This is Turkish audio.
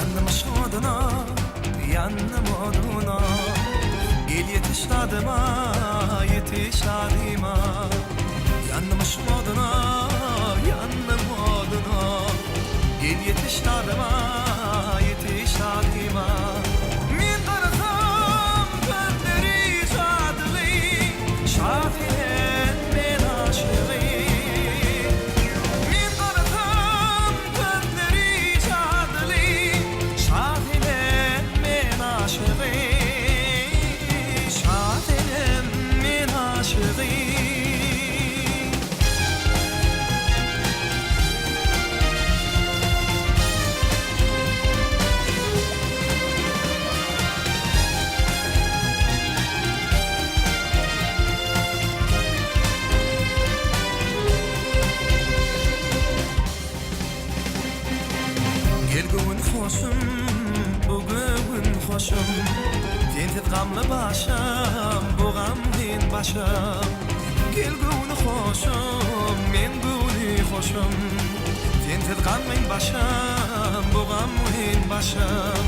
yandım şoduna, yandım oduna. Gel yetiş tadıma, yetiş tadıma. Yandım şoduna, yandım oduna. Gel yetiş tadıma, yetiş tadıma. Men qarasam gözleri şadlı, şafiyen men aşığı. Men qarasam gözleri şadlı, şafiyen men aşığı. Şafiyen men aşığı. Gelgün hoşum, bugün hoşum. Tentet gamlı başım, bu gamlin başım. Gelgün hoşum, men gülü hoşum. Tentet gamlin başım, bu gamlin başım.